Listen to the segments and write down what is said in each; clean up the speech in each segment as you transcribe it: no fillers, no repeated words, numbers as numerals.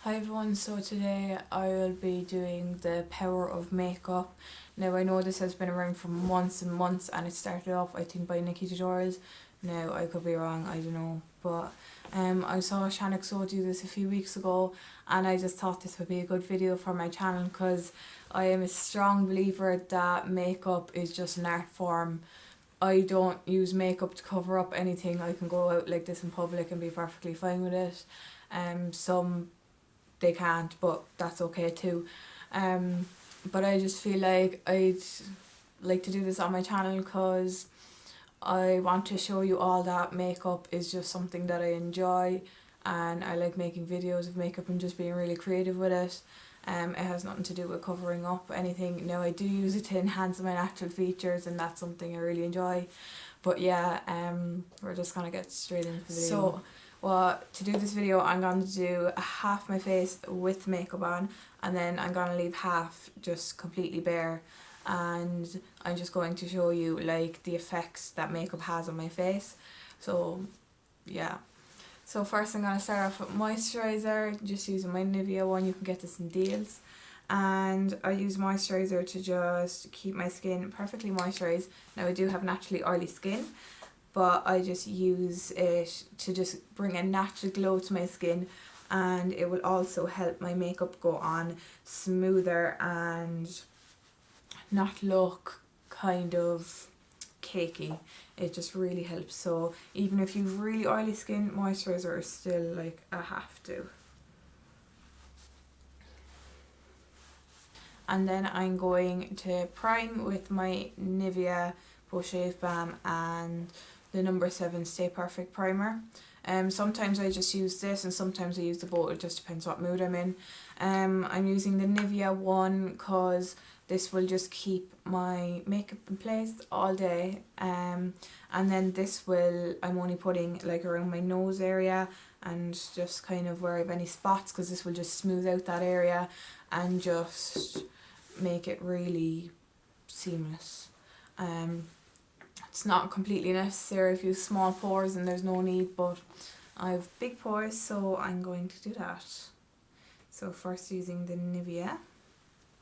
Hi everyone, so today I will be doing the power of makeup. Now I know this has been around for months and months and it started off I think by Nikki Tutorials. Now I could be wrong, I don't know, but I saw Shannon So do this a few weeks ago and I just thought this would be a good video for my channel because I am a strong believer that makeup is just an art form. I don't use makeup to cover up anything. I can go out like this in public and be perfectly fine with it. Some they can't, but that's okay too. Um, but I just feel like I'd like to do this on my channel because I want to show you all that makeup is just something that I enjoy, and I like making videos of makeup and just being really creative with it. It has nothing to do with covering up anything. Now I do use it to enhance my natural features, and that's something I really enjoy. But yeah, we're just gonna get straight into the video. So, well, to do this video, I'm going to do half my face with makeup on, and then I'm going to leave half just completely bare. And I'm just going to show you like the effects that makeup has on my face. So, yeah. So first I'm going to start off with moisturiser, just using my Nivea one. You can get this in deals. And I use moisturiser to just keep my skin perfectly moisturised. Now I do have naturally oily skin, but I just use it to just bring a natural glow to my skin, and it will also help my makeup go on smoother and not look kind of cakey. It just really helps. So even if you've really oily skin, moisturiser is still like a have to. And then I'm going to prime with my Nivea Pro Shave Balm and the number 7 Stay Perfect primer. Sometimes I just use this and sometimes I use the both. It just depends what mood I'm in. I'm using the Nivea one because this will just keep my makeup in place all day. And then this will, I'm only putting like around my nose area and just kind of where I have any spots, because this will just smooth out that area and just make it really seamless. It's not completely necessary if you have small pores and there's no need, but I have big pores, so I'm going to do that. So first using the Nivea.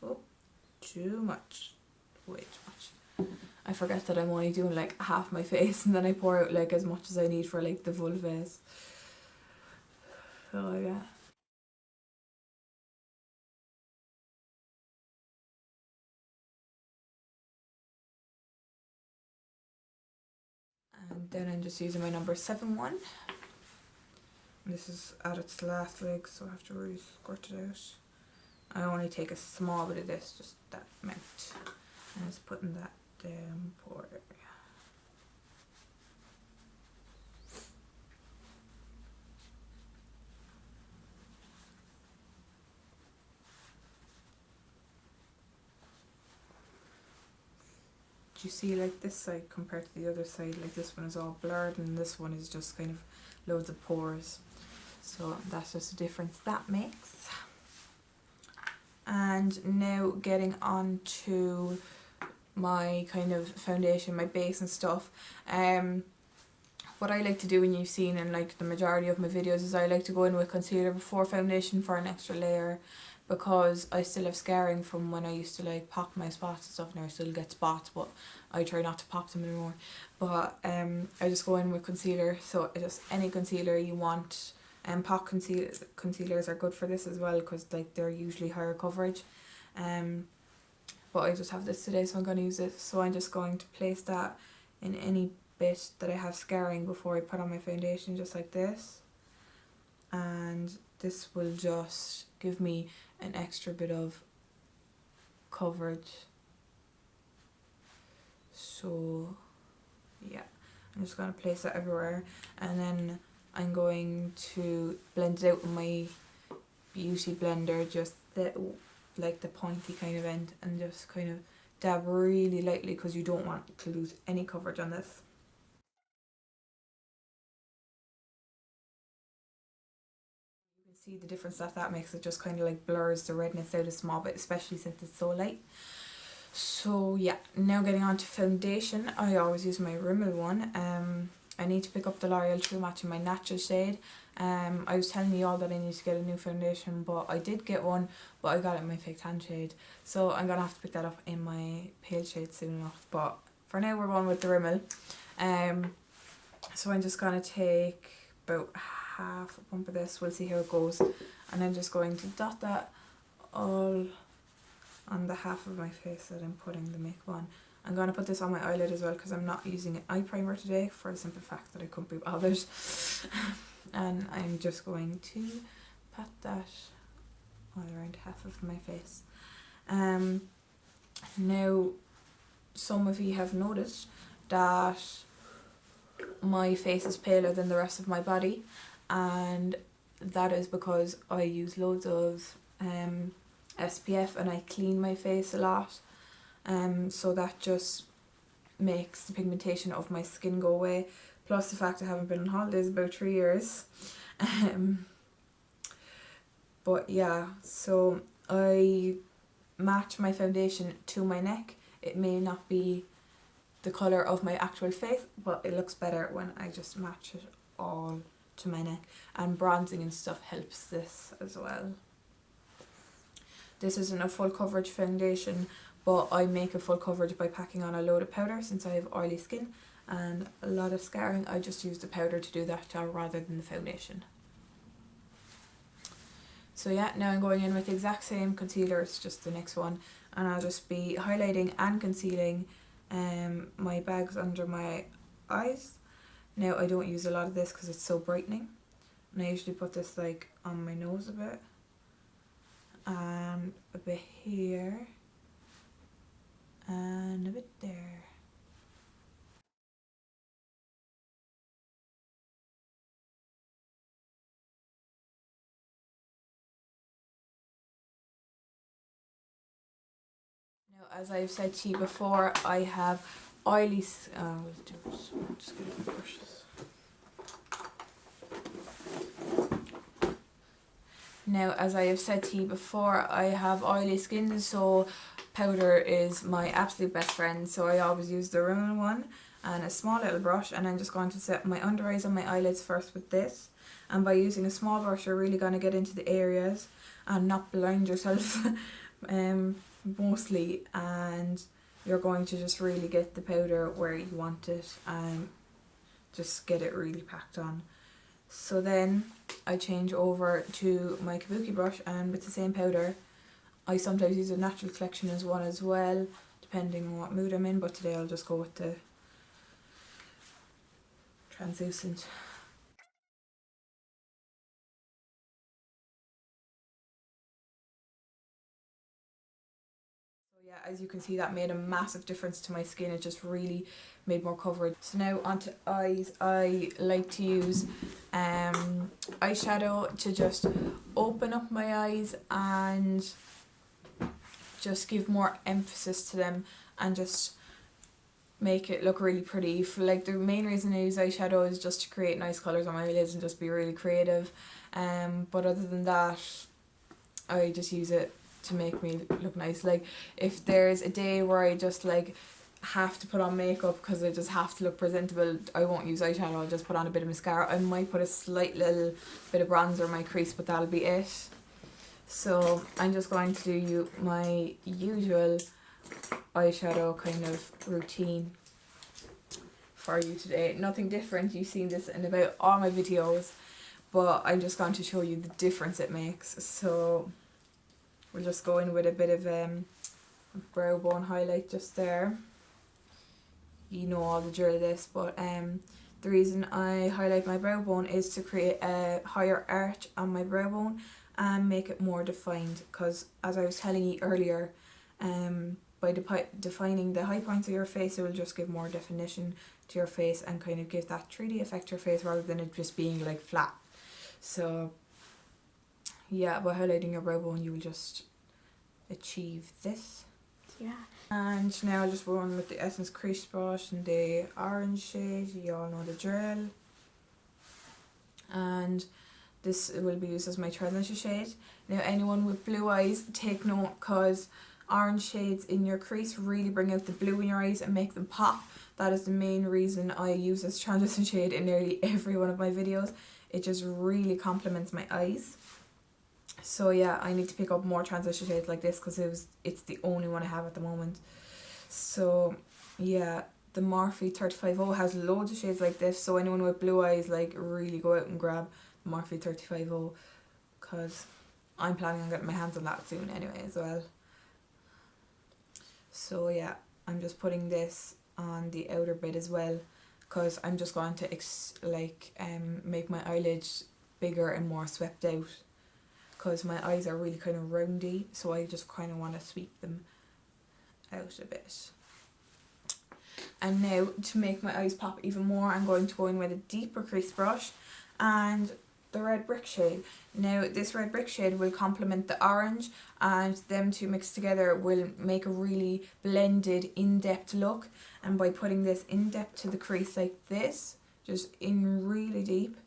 Oh, too much. Way too much. I forget that I'm only doing like half my face and then I pour out like as much as I need for like the full face. So yeah. And then I'm just using my number 7 one. This is at its last leg, so I have to really squirt it out. I only take a small bit of this, just that amount. And just putting that down pore area. Do you see like this side compared to the other side? Like this one is all blurred and this one is just kind of loads of pores. So that's just a difference that makes. And now getting on to my kind of foundation, my base and stuff. What I like to do, and you've seen in like the majority of my videos, is I like to go in with concealer before foundation for an extra layer, because I still have scarring from when I used to like pop my spots and stuff. Now I still get spots, but I try not to pop them anymore. But I just go in with concealer, so just any concealer you want. And pot concealers are good for this as well, because like they're usually higher coverage. But I just have this today, so I'm going to use it. So I'm just going to place that in any bit that I have scarring before I put on my foundation, just like this. And this will just give me an extra bit of coverage. So yeah, I'm just going to place that everywhere, and then I'm going to blend it out with my beauty blender, just like the pointy kind of end, and just kind of dab really lightly because you don't want to lose any coverage on this. You can see the difference that makes. It just kind of like blurs the redness out a small bit, especially since it's so light. So yeah, now getting on to foundation. I always use my Rimmel one. I need to pick up the L'Oreal True Match in my natural shade. I was telling you all that I need to get a new foundation, but I did get one, but I got it in my fake tan shade. So I'm going to have to pick that up in my pale shade soon enough. But for now we're going with the Rimmel. So I'm just going to take about half a pump of this. We'll see how it goes. And I'm just going to dot that all on the half of my face that I'm putting the makeup on. I'm going to put this on my eyelid as well because I'm not using an eye primer today for the simple fact that I couldn't be bothered. And I'm just going to pat that all around half of my face. Now, some of you have noticed that my face is paler than the rest of my body, and that is because I use loads of SPF and I clean my face a lot. So that just makes the pigmentation of my skin go away, plus the fact I haven't been on holidays about 3 years. But yeah, so I match my foundation to my neck. It may not be the colour of my actual face, but it looks better when I just match it all to my neck, and bronzing and stuff helps this as well. This isn't a full coverage foundation, but I make a full coverage by packing on a load of powder. Since I have oily skin and a lot of scarring, I just use the powder to do that job rather than the foundation. So yeah, now I'm going in with the exact same concealer, it's just the next one, and I'll just be highlighting and concealing my bags under my eyes. Now I don't use a lot of this because it's so brightening, and I usually put this like on my nose a bit and a bit here and a bit there. Now, as I've said to you before, I have oily just get my brushes. Now, as I have said to you before, I have oily skin, so powder is my absolute best friend. So I always use the Rimmel one and a small little brush, and I'm just going to set my under eyes and my eyelids first with this. And by using a small brush, you're really going to get into the areas and not blind yourself mostly, and you're going to just really get the powder where you want it and just get it really packed on. So then I change over to my kabuki brush, and with the same powder, I sometimes use a Natural Collection as one as well, depending on what mood I'm in, but today I'll just go with the translucent. Yeah, as you can see, that made a massive difference to my skin. It just really made more coverage. So now onto eyes. I like to use eyeshadow to just open up my eyes and just give more emphasis to them and just make it look really pretty. For like, the main reason I use eyeshadow is just to create nice colours on my eyelids and just be really creative. But other than that, I just use it to make me look nice. Like, if there's a day where I just like have to put on makeup because I just have to look presentable, I won't use eyeshadow, I'll just put on a bit of mascara. I might put a slight little bit of bronzer in my crease, but that'll be it. So I'm just going to do my usual eyeshadow kind of routine for you today. Nothing different, you've seen this in about all my videos, but I'm just going to show you the difference it makes. So we'll just go in with a bit of brow bone highlight just there. You know all the drill of this, but the reason I highlight my brow bone is to create a higher arch on my brow bone and make it more defined, because as I was telling you earlier, by defining the high points of your face, it will just give more definition to your face and kind of give that 3D effect to your face rather than it just being like flat. So yeah, by highlighting your brow bone you will just achieve this. Yeah. And now I'll just go on with the Essence Crease Brush in the orange shade. You all know the drill. And this will be used as my transition shade. Now anyone with blue eyes, take note, because orange shades in your crease really bring out the blue in your eyes and make them pop. that is the main reason I use this transition shade in nearly every one of my videos. It just really complements my eyes. So yeah, I need to pick up more transition shades like this because it's the only one I have at the moment. So yeah, the Morphe 350 has loads of shades like this, so anyone with blue eyes, like, really go out and grab Morphe 350 because I'm planning on getting my hands on that soon anyway as well. So yeah, I'm just putting this on the outer bit as well because I'm just going to make my eyelids bigger and more swept out because my eyes are really kind of roundy, so I just kind of want to sweep them out a bit. And now, to make my eyes pop even more, I'm going to go in with a deeper crease brush and the red brick shade. Now, this red brick shade will complement the orange, and them two mixed together will make a really blended, in-depth look. And by putting this in-depth to the crease like this, just in really deep,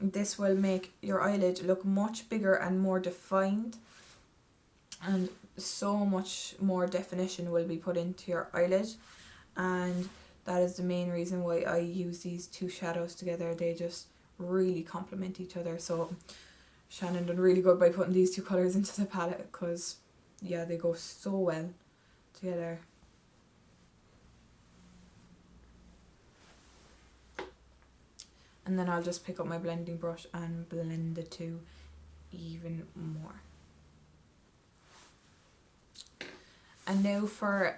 this will make your eyelid look much bigger and more defined, and so much more definition will be put into your eyelid. And that is the main reason why I use these two shadows together. They just really complement each other. So Shannon done really good by putting these two colours into the palette because, yeah, they go so well together. And then I'll just pick up my blending brush and blend the two even more. And now for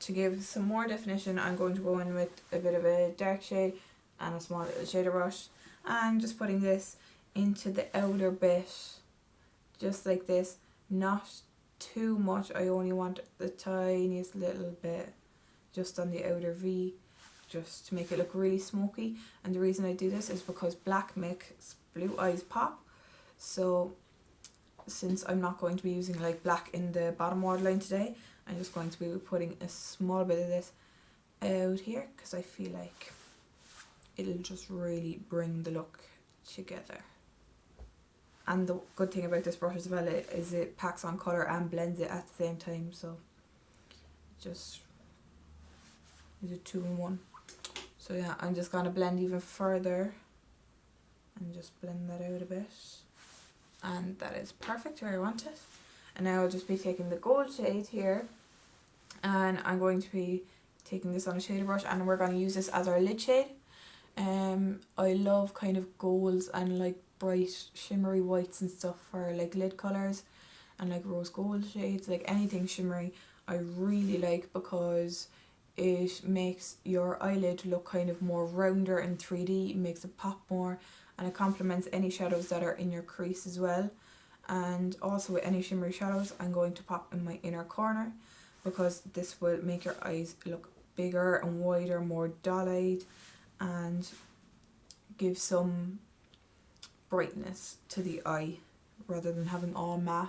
to give some more definition, I'm going to go in with a bit of a dark shade and a small little shader brush, and just putting this into the outer bit, just like this. Not too much, I only want the tiniest little bit just on the outer V, just to make it look really smoky. And the reason I do this is because black makes blue eyes pop. So since I'm not going to be using like black in the bottom waterline today, I'm just going to be putting a small bit of this out here because I feel like it'll just really bring the look together. And the good thing about this brush as well is it packs on colour and blends it at the same time, so just is a 2-in-1. So yeah, I'm just going to blend even further and just blend that out a bit, and that is perfect where I want it. And now I'll just be taking the gold shade here, and I'm going to be taking this on a shader brush, and we're going to use this as our lid shade. I love kind of golds and like bright shimmery whites and stuff for like lid colours, and like rose gold shades, like anything shimmery I really like because it makes your eyelid look kind of more rounder in 3D, it makes it pop more, and it complements any shadows that are in your crease as well. And also with any shimmery shadows, I'm going to pop in my inner corner because this will make your eyes look bigger and wider, more doll-eyed, and give some brightness to the eye rather than having all matte.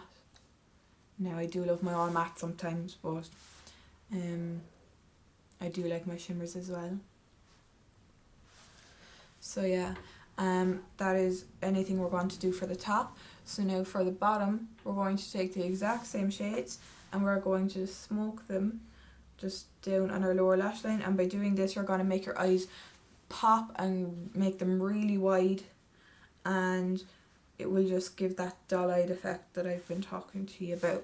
Now, I do love my all matte sometimes, but I do like my shimmers as well. So yeah, that is anything we're going to do for the top. So now for the bottom, we're going to take the exact same shades and we're going to smoke them just down on our lower lash line. And by doing this, you're going to make your eyes pop and make them really wide, and it will just give that doll-eyed effect that I've been talking to you about.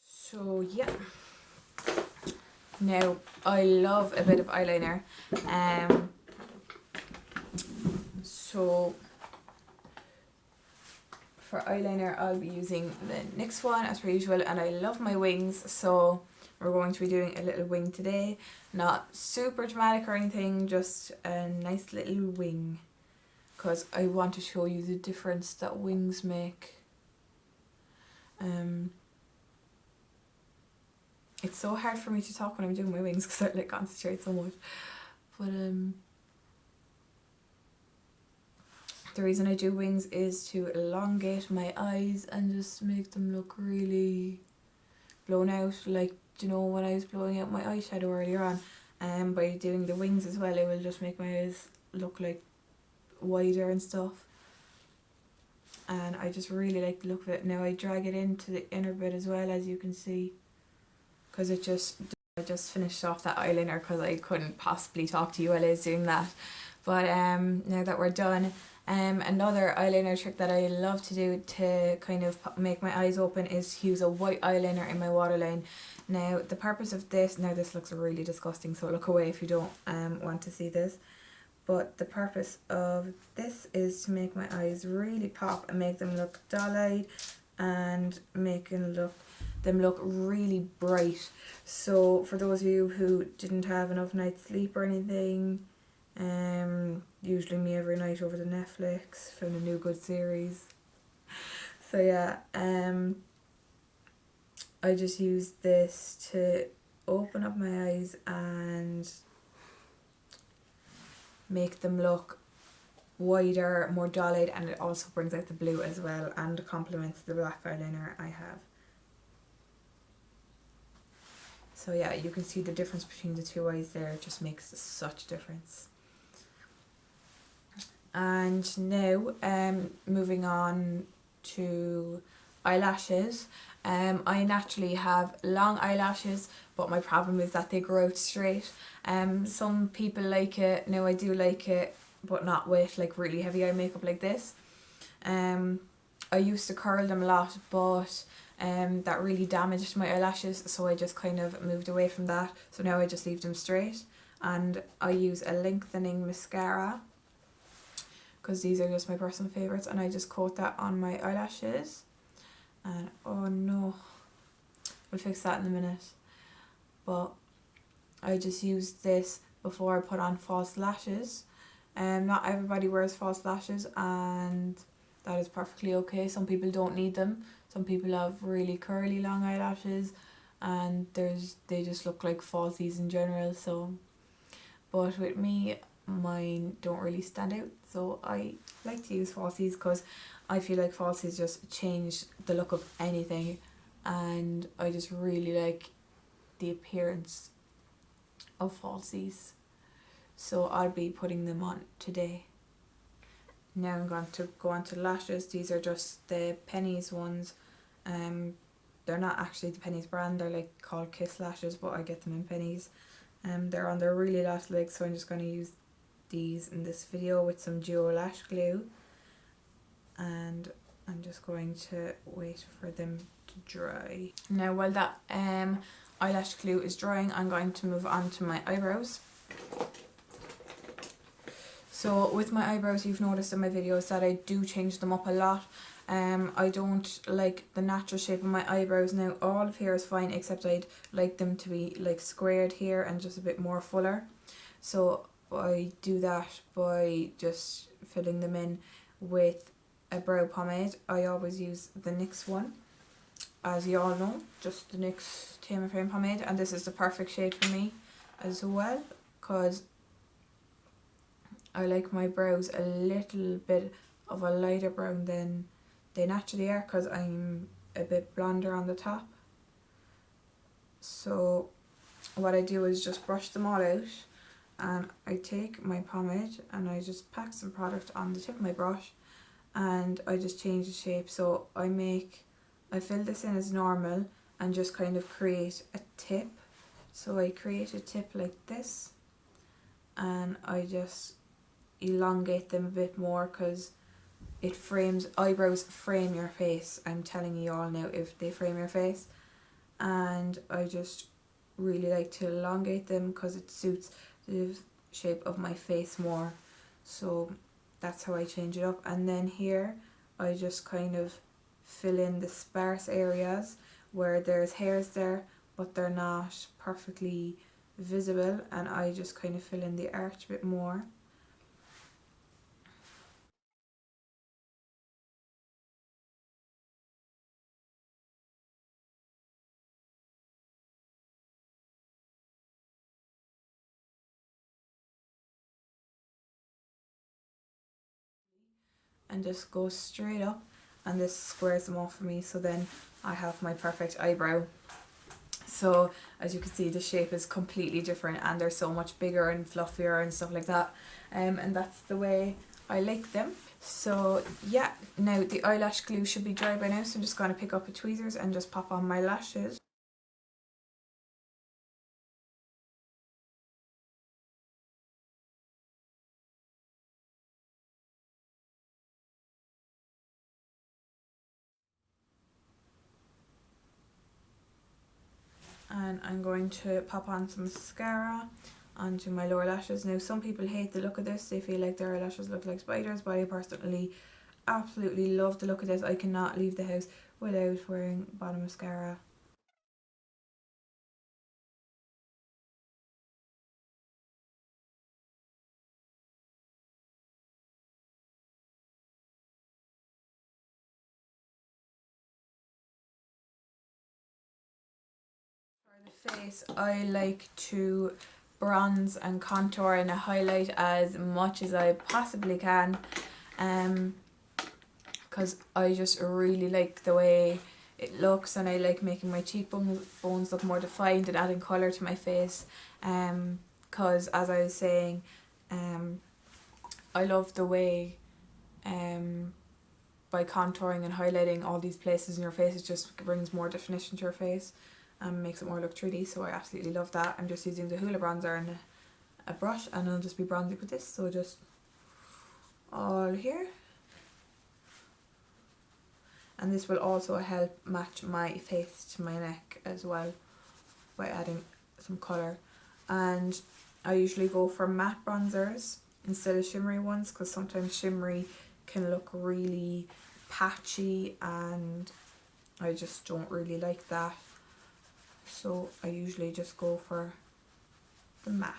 So yeah, now I love a bit of eyeliner, so for eyeliner I'll be using the NYX one as per usual, and I love my wings, so we're going to be doing a little wing today. Not super dramatic or anything, just a nice little wing, because I want to show you the difference that wings make. It's so hard for me to talk when I'm doing my wings because I like concentrate so much. But the reason I do wings is to elongate my eyes and just make them look really blown out, like, you know, when I was blowing out my eyeshadow earlier on, by doing the wings as well. It will just make my eyes look like wider and stuff. And I just really like the look of it. Now I drag it into the inner bit as well, as you can see, because I just finished off that eyeliner because I couldn't possibly talk to you while I was doing that. But now that we're done, another eyeliner trick that I love to do to kind of make my eyes open is use a white eyeliner in my waterline. Now the purpose of this, now this looks really disgusting, so look away if you don't want to see this. But the purpose of this is to make my eyes really pop and make them look doll-eyed and make them look really bright. So for those of you who didn't have enough night's sleep or anything, usually me every night over the Netflix, found a new good series. So yeah, I just use this to open up my eyes and make them look wider, more doll-eyed, and it also brings out the blue as well and complements the black eyeliner I have. So yeah, you can see the difference between the two eyes there. It just makes such a difference. And now moving on to eyelashes. I naturally have long eyelashes, but my problem is that they grow out straight. Some people like it. Now I do like it, but not with like really heavy eye makeup like this. I used to curl them a lot, but that really damaged my eyelashes, so I just kind of moved away from that. So now I just leave them straight, and I use a lengthening mascara because these are just my personal favourites, and I just coat that on my eyelashes. And oh no, I'll fix that in a minute. But I just used this before I put on false lashes. Not everybody wears false lashes, and that is perfectly okay. Some people don't need them. Some people have really curly long eyelashes, and they just look like falsies in general. So, but with me, mine don't really stand out. So I like to use falsies because I feel like falsies just change the look of anything, and I just really like the appearance of falsies. So I'll be putting them on today. Now I'm going to go on to lashes. These are just the Pennies ones. They're not actually the Pennies brand, they're like called Kiss lashes, but I get them in Pennies. They're on their really last legs, so I'm just going to use these in this video with some duo lash glue, and I'm just going to wait for them to dry. Now while that eyelash glue is drying, I'm going to move on to my eyebrows. So with my eyebrows, you've noticed in my videos that I do change them up a lot. I don't like the natural shape of my eyebrows now. All of here is fine, except I'd like them to be like squared here and just a bit more fuller. So I do that by just filling them in with a brow pomade. I always use the NYX one, as you all know, just the NYX Tamer Frame pomade, and this is the perfect shade for me as well, because I like my brows a little bit of a lighter brown than they naturally are, because I'm a bit blonder on the top. So what I do is just brush them all out, and I take my pomade and I just pack some product on the tip of my brush, and I just change the shape. So I fill this in as normal and just kind of create a tip. So I create a tip like this, and I just elongate them a bit more, because eyebrows frame your face. I'm telling you all now, if they frame your face. And I just really like to elongate them because it suits the shape of my face more. So that's how I change it up. And then here I just kind of fill in the sparse areas where there's hairs there but they're not perfectly visible, and I just kind of fill in the arch a bit more. And just go straight up, and this squares them off for me, so then I have my perfect eyebrow. So as you can see, the shape is completely different and they're so much bigger and fluffier and stuff like that. And that's the way I like them. So yeah, now the eyelash glue should be dry by now, so I'm just going to pick up a tweezers and just pop on my lashes. And I'm going to pop on some mascara onto my lower lashes. Now some people hate the look of this, they feel like their eyelashes look like spiders, but I personally absolutely love the look of this. I cannot leave the house without wearing bottom mascara. For the face, I like to bronze and contour and highlight as much as I possibly can, because I just really like the way it looks, and I like making my cheekbones look more defined and adding colour to my face, because as I was saying, I love the way by contouring and highlighting all these places in your face, it just brings more definition to your face and makes it more look 3D, so I absolutely love that. I'm just using the Hoola bronzer and a brush, and I'll just be bronzing with this, so just all here. And this will also help match my face to my neck as well by adding some colour. And I usually go for matte bronzers instead of shimmery ones, because sometimes shimmery can look really patchy and I just don't really like that. So I usually just go for the matte.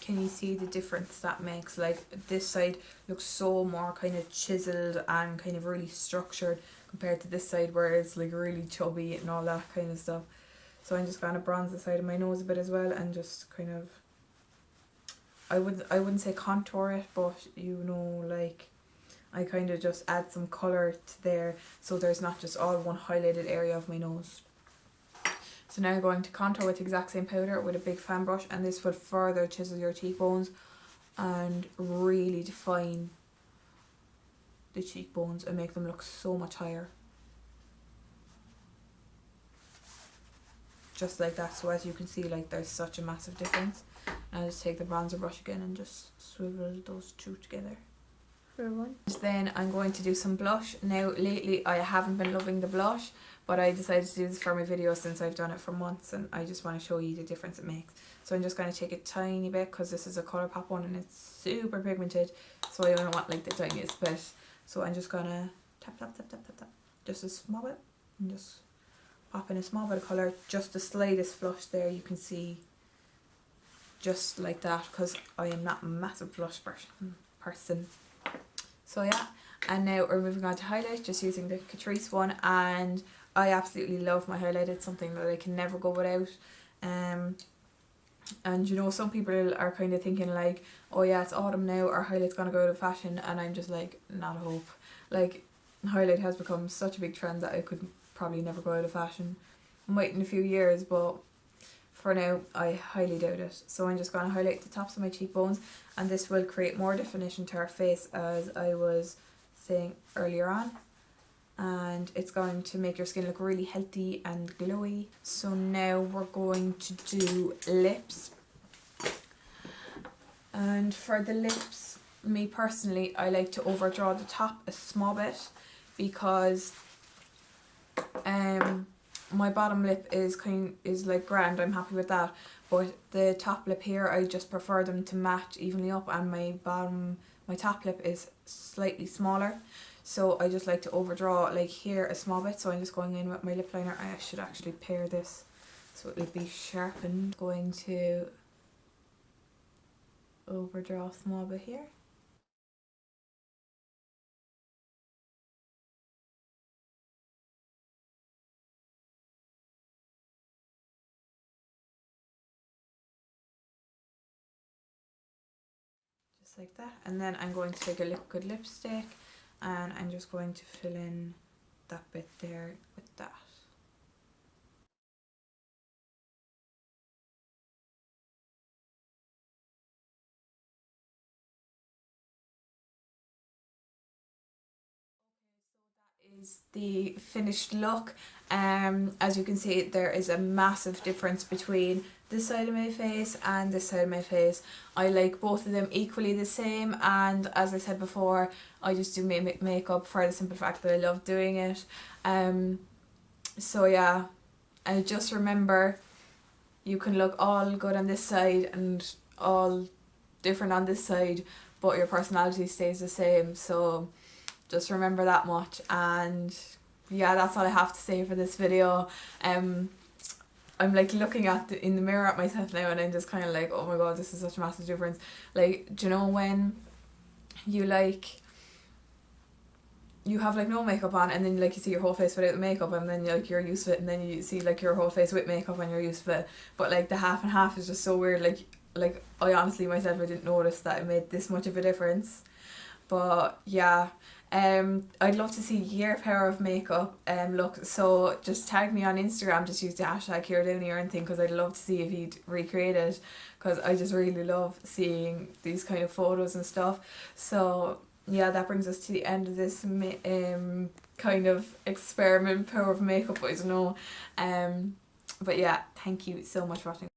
Can you see the difference that makes? Like this side looks so more kind of chiseled and kind of really structured compared to this side where it's like really chubby and all that kind of stuff. So I'm just going to bronze the side of my nose a bit as well, and just kind of, I wouldn't say contour it, but you know, like I kind of just add some colour to there so there's not just all one highlighted area of my nose. So now I'm going to contour with the exact same powder with a big fan brush, and this will further chisel your cheekbones and really define the cheekbones and make them look so much higher. Just like that, so as you can see, like there's such a massive difference. And I'll just take the bronzer brush again and just swivel those two together. And then I'm going to do some blush. Now lately I haven't been loving the blush, but I decided to do this for my video since I've done it for months and I just want to show you the difference it makes. So I'm just going to take a tiny bit, because this is a Colourpop one and it's super pigmented, so I only want like the tiniest bit. So I'm just going to tap tap tap tap tap tap, just a small bit, and just pop in a small bit of colour, just the slightest flush there, you can see, just like that, because I am not a massive blush person. So yeah, and now we're moving on to highlight, just using the Catrice one, and I absolutely love my highlight. It's something that I can never go without. And you know, some people are kind of thinking like, oh yeah, it's autumn now, our highlight's gonna go out of fashion, and I'm just like, not a hope. Like, highlight has become such a big trend that I could probably never go out of fashion. I'm waiting a few years, but for now I highly doubt it. So I'm just going to highlight the tops of my cheekbones, and this will create more definition to our face, as I was saying earlier on, and it's going to make your skin look really healthy and glowy. So now we're going to do lips. And for the lips, me personally, I like to overdraw the top a small bit, because my bottom lip is like grand, I'm happy with that, but the top lip here, I just prefer them to match evenly up, and my top lip is slightly smaller, so I just like to overdraw like here a small bit. So I'm just going in with my lip liner. I should actually pair this so it will be sharpened. Going to overdraw a small bit here. just like that. And then I'm going to take a liquid lipstick and I'm just going to fill in that bit there with that. Is the finished look. As you can see, there is a massive difference between this side of my face and this side of my face. I like both of them equally the same, and as I said before, I just do makeup for the simple fact that I love doing it. So yeah, I just remember you can look all good on this side and all different on this side, but your personality stays the same. So just remember that much. And yeah, that's all I have to say for this video. I'm like looking in the mirror at myself now, and I'm just kind of like, oh my god, this is such a massive difference. Like, do you know when you have like no makeup on, and then like you see your whole face without the makeup, and then like you're used to it, and then you see like your whole face with makeup and you're used to it, but like the half and half is just so weird. Like I honestly myself, I didn't notice that it made this much of a difference. But yeah, I'd love to see your pair of makeup look. So just tag me on Instagram. Just use the hashtag Ciara Downey or anything, because I'd love to see if you'd recreate it. Because I just really love seeing these kind of photos and stuff. So yeah, that brings us to the end of this kind of experiment power of makeup. I don't know. But yeah, thank you so much for watching.